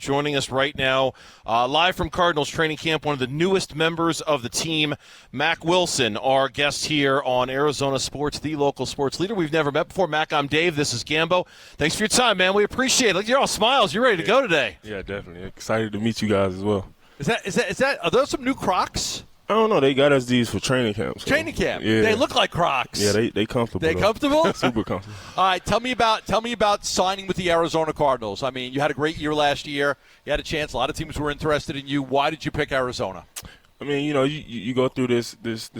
joining us right now, live from Cardinals training camp, one of the newest members of the team, Mack Wilson, our guest here on Arizona Sports, the local sports leader. We've never met before. Mack, I'm Dave. This is Gambo. Thanks for your time, man. We appreciate it. Look, you're all smiles. You're ready to go today. Yeah, definitely. Excited to meet you guys as well. Are those some new Crocs? I don't know. They got us these for training camp. So. Training camp. Yeah. They look like Crocs. Yeah, they comfortable. They comfortable? Super comfortable. All right, tell me about signing with the Arizona Cardinals. I mean, you had a great year last year. You had a chance. A lot of teams were interested in you. Why did you pick Arizona? I mean, you go through this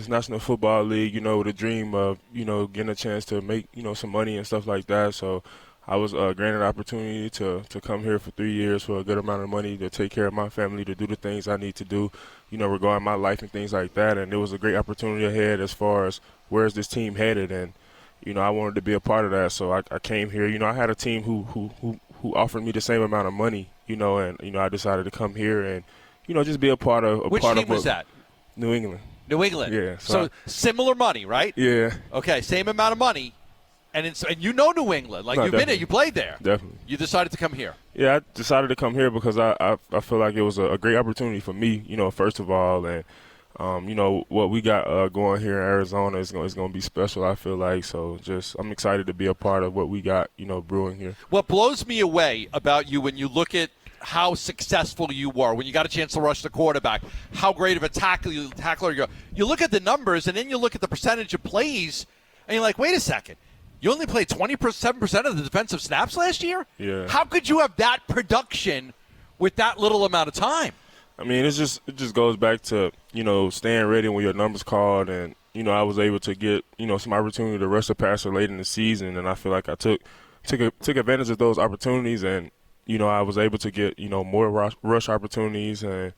National Football League, with a dream of, getting a chance to make, some money and stuff like that. So I was granted an opportunity to come here for 3 years for a good amount of money to take care of my family, to do the things I need to do, regarding my life and things like that. And it was a great opportunity ahead as far as where's this team headed. And, I wanted to be a part of that. So I came here. I had a team who offered me the same amount of money, and, I decided to come here and, just be a part of Which team was that? New England. New England. Yeah. So similar money, right? Yeah. Okay, same amount of money. And you know New England. Like, you've been there. You played there. Definitely. You decided to come here. Yeah, I decided to come here because I feel like it was a great opportunity for me, first of all. And, what we got going here in Arizona is going to be special, I feel like. So I'm excited to be a part of what we got, brewing here. What blows me away about you when you look at how successful you were, when you got a chance to rush the quarterback, how great of a tackler you are. You look at the numbers, and then you look at the percentage of plays, and you're like, wait a second. You only played 27% of the defensive snaps last year? Yeah. How could you have that production with that little amount of time? I mean, it just goes back to, staying ready when your number's called. And, I was able to get, some opportunity to rush the passer late in the season. And I feel like I took advantage of those opportunities. And, I was able to get, more rush opportunities. And,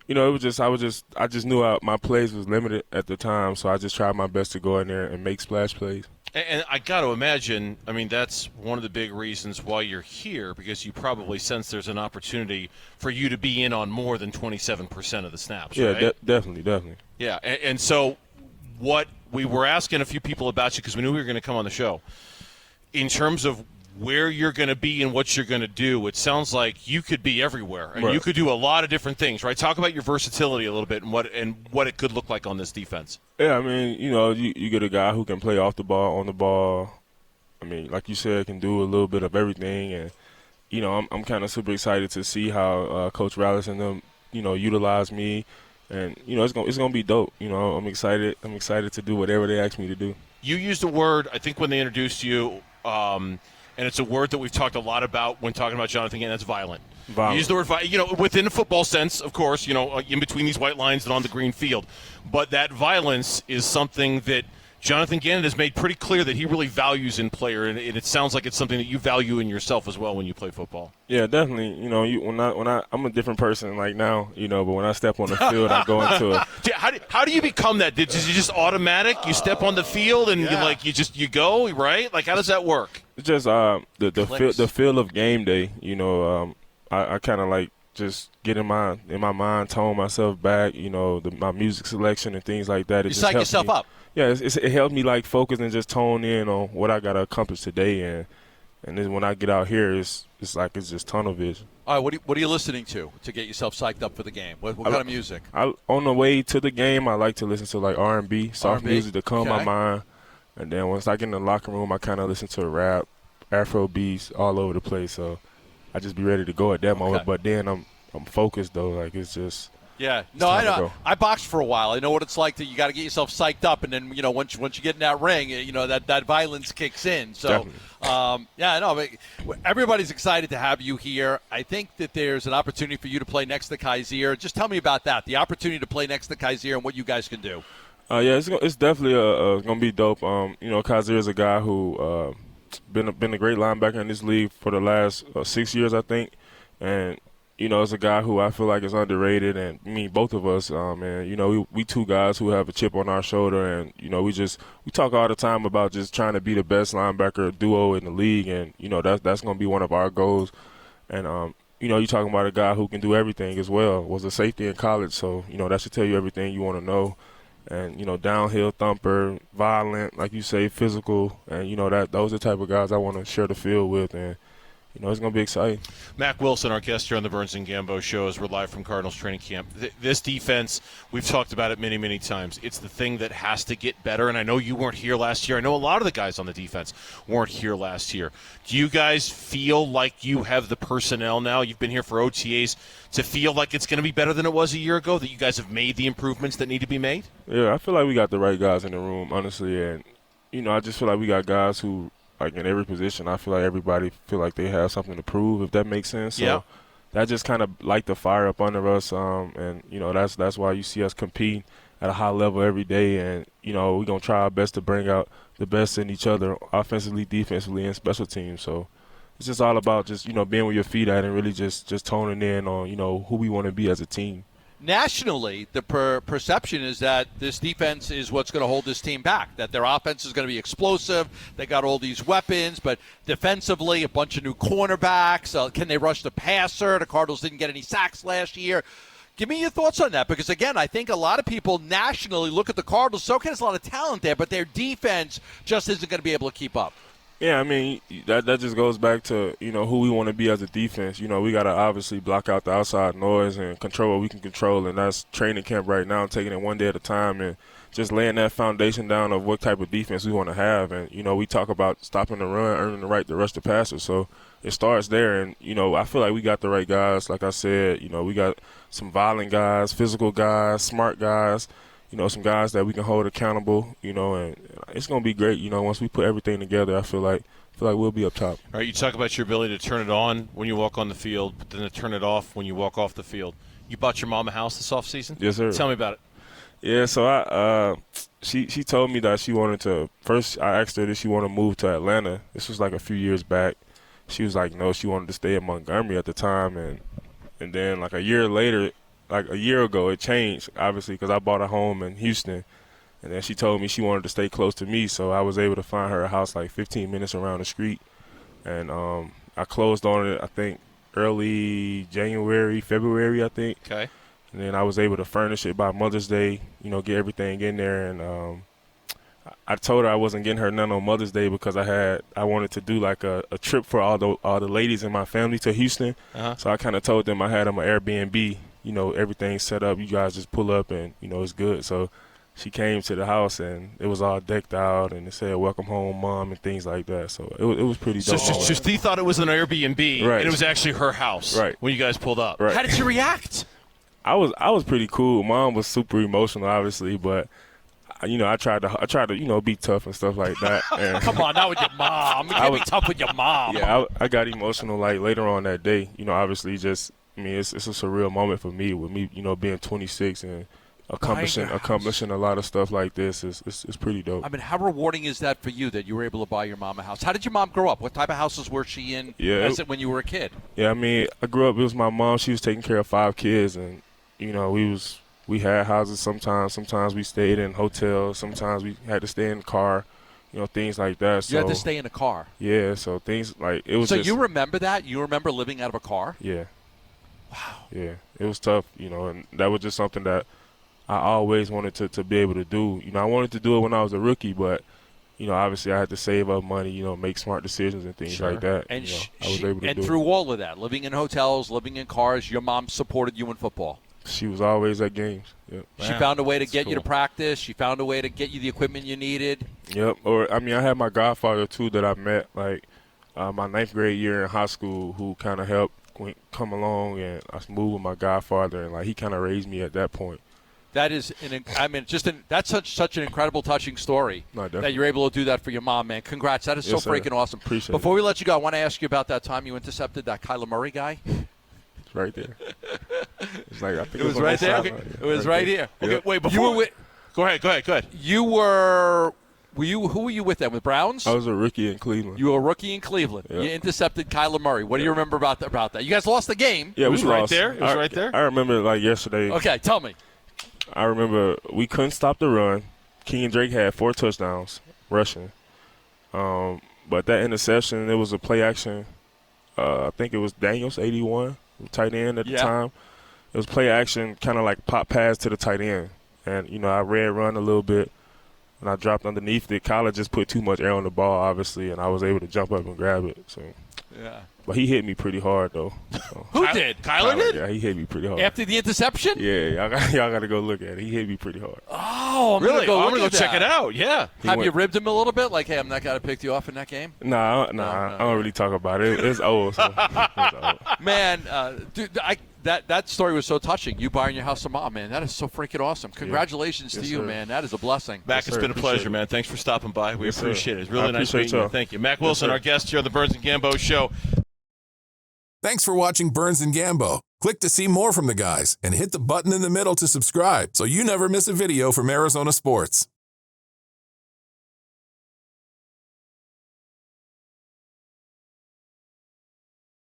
I just knew my plays was limited at the time. So I just tried my best to go in there and make splash plays. And I got to imagine, I mean, that's one of the big reasons why you're here, because you probably sense there's an opportunity for you to be in on more than 27% of the snaps, yeah, right? Definitely. Yeah, and so what we were asking a few people about you, because we knew we were going to come on the show, in terms of where you're going to be and what you're going to do, it sounds like you could be everywhere, and right. You could do a lot of different things, right? Talk about your versatility a little bit and what it could look like on this defense. Yeah, I mean, you get a guy who can play off the ball, on the ball. I mean, like you said, can do a little bit of everything, and I'm kind of super excited to see how Coach Rallis and them, utilize me, and it's gonna be dope. I'm excited. I'm excited to do whatever they ask me to do. You used a word, I think, when they introduced you. And it's a word that we've talked a lot about when talking about Jonathan Gannon. That's violent. You use the word within a football sense, of course, in between these white lines and on the green field. But that violence is something that Jonathan Gannon has made pretty clear that he really values in player, and it sounds like it's something that you value in yourself as well when you play football. Yeah, definitely. I'm a different person like now, but when I step on the field, I go into it. How do you become that? Is it just automatic? You step on the field and you go, right? Like, how does that work? It's just the feel of game day. I kind of like just get in my mind, tone myself back. My music selection and things like that. You psych yourself up. Yeah, it helps me like focus and just tone in on what I gotta accomplish today, and then when I get out here, it's just tunnel vision. All right, what are you listening to get yourself psyched up for the game? What kind of music? On the way to the game, I like to listen to like R&B, soft music to calm my mind, and then once I get in the locker room, I kind of listen to rap, Afro beats all over the place. So I just be ready to go at that moment. But then I'm focused though, like it's just. Yeah, no, I know. I boxed for a while. I know what it's like. That you got to get yourself psyched up, and then once you get in that ring, that violence kicks in. So, everybody's excited to have you here. I think that there's an opportunity for you to play next to Kaiser. Just tell me about that. The opportunity to play next to Kaiser and what you guys can do. It's definitely gonna be dope. Kaiser is a guy who been a great linebacker in this league for the last 6 years, I think, and. It's a guy who I feel like is underrated, and both of us, we two guys who have a chip on our shoulder, and we talk all the time about just trying to be the best linebacker duo in the league, and that's going to be one of our goals. And you're talking about a guy who can do everything as well. Was a safety in college, so that should tell you everything you want to know. And downhill thumper, violent, like you say, physical, and those are the type of guys I want to share the field with, and. it's going to be exciting. Mack Wilson, our guest here on the Burns Gambo show, as we're live from Cardinals training camp. This defense, we've talked about it many, many times. It's the thing that has to get better, and I know you weren't here last year. I know a lot of the guys on the defense weren't here last year. Do you guys feel like you have the personnel now? You've been here for OTAs to feel like it's going to be better than it was a year ago, that you guys have made the improvements that need to be made? Yeah, I feel like we got the right guys in the room, honestly, and, I just feel like we got guys who – like in every position, I feel like everybody feel like they have something to prove, if that makes sense. So that just kind of light the fire up under us, and that's why you see us compete at a high level every day, and we're gonna try our best to bring out the best in each other, offensively, defensively, and special teams. So it's just all about just being with your feet at and really just toning in on who we want to be as a team. Nationally, the perception is that this defense is what's going to hold this team back, that their offense is going to be explosive. They got all these weapons, but defensively, a bunch of new cornerbacks. Can they rush the passer? The Cardinals didn't get any sacks last year. Give me your thoughts on that, because, again, I think a lot of people nationally look at the Cardinals. SoCal has a lot of talent there, but their defense just isn't going to be able to keep up. Yeah, I mean, that just goes back to, who we want to be as a defense. We got to obviously block out the outside noise and control what we can control, and that's training camp right now, taking it one day at a time and just laying that foundation down of what type of defense we want to have. And, we talk about stopping the run, earning the right to rush the passer. So it starts there, and, I feel like we got the right guys. Like I said, we got some violent guys, physical guys, smart guys, some guys that we can hold accountable, and it's going to be great. Once we put everything together, I feel like we'll be up top. All right, you talk about your ability to turn it on when you walk on the field, but then to turn it off when you walk off the field. You bought your mom a house this offseason? Yes, sir. Tell me about it. Yeah, so she told me that she wanted to – first I asked her if she wanted to move to Atlanta. This was like a few years back. She was like, no, she wanted to stay in Montgomery at the time. And then like a year later – like a year ago, it changed, obviously, because I bought a home in Houston. And then she told me she wanted to stay close to me, so I was able to find her a house like 15 minutes around the street. And I closed on it, I think, early January, February, I think. Okay. And then I was able to furnish it by Mother's Day, get everything in there. And I told her I wasn't getting her none on Mother's Day because I wanted to do like a trip for all the ladies in my family to Houston. Uh-huh. So I kind of told them I had them an Airbnb. Everything's set up. You guys just pull up and, it's good. So she came to the house and it was all decked out and it said, "Welcome home, Mom," and things like that. So it was pretty dope. So she thought it was an Airbnb, right, and it was actually her house when you guys pulled up. Right. How did you react? I was pretty cool. Mom was super emotional, obviously, but I tried to be tough and stuff like that. And come on, not with your mom. You can't be tough with your mom. Yeah, I got emotional like later on that day. Obviously just. It's a surreal moment for me with me, being 26 and accomplishing a lot of stuff like this is pretty dope. I mean, how rewarding is that for you that you were able to buy your mom a house? How did your mom grow up? What type of houses were she in when you were a kid? Yeah, I mean, I grew up, it was my mom. She was taking care of 5 kids, and, we had houses sometimes. Sometimes we stayed in hotels. Sometimes we had to stay in the car. Things like that. So, you had to stay in a car? Yeah, so things like it was. So you remember that? You remember living out of a car? Yeah. Wow. Yeah, it was tough, and that was just something that I always wanted to be able to do. I wanted to do it when I was a rookie, but, obviously I had to save up money, make smart decisions and things like that. And I was able to do it. And through all of that, living in hotels, living in cars, your mom supported you in football. She was always at games. Yep. She found a way to get you to practice. She found a way to get you the equipment you needed. Yep. I had my godfather, too, that I met, like, my 9th grade year in high school, who kind of helped come along, and I moved with my godfather, and like he kind of raised me at that point. That is, that's such an incredible, touching story that you're able to do that for your mom, man. Congrats, that is so freaking awesome. Appreciate Before we let you go, I want to ask you about that time you intercepted that Kyler Murray guy. It's right there. It's like I think it was right there. Okay. It was right here. Okay, yep. wait. Before go ahead. You were. Who were you with then? With Browns? I was a rookie in Cleveland. You were a rookie in Cleveland. Yep. You intercepted Kyler Murray. What do you remember about that? You guys lost the game. Yeah, it was we right lost. there. It was right there. I remember it like yesterday. Okay, tell me. I remember we couldn't stop the run. Kenyon Drake had 4 touchdowns rushing. But that interception, it was a play action. I think it was Daniels, 81, tight end at the time. It was play action, kind of like pop pass to the tight end. And, I ran run a little bit. And I dropped underneath it. Kyler just put too much air on the ball, obviously, and I was able to jump up and grab it. So, yeah. But he hit me pretty hard, though. So. Who did? Kyler did? Yeah, he hit me pretty hard. After the interception? Yeah, y'all got to go look at it. He hit me pretty hard. Oh, I'm Really? gonna I'm going to go check it out. Yeah. Have you ribbed him a little bit? Like, hey, I'm that guy that picked you off in that game? Nah, I don't really talk about it. It's old. So it's old. Man, dude, that story was so touching. You buying your house to mom, man. That is so freaking awesome. Congratulations to you, sir. man. That is a blessing. Mac, it's been a pleasure, man. Thanks for stopping by. We appreciate it. It's really nice meeting you. Thank you. Mack Wilson, our guest here on the Burns Gambo Show. Thanks for watching Burns Gambo. Click to see more from the guys and hit the button in the middle to subscribe so you never miss a video from Arizona sports.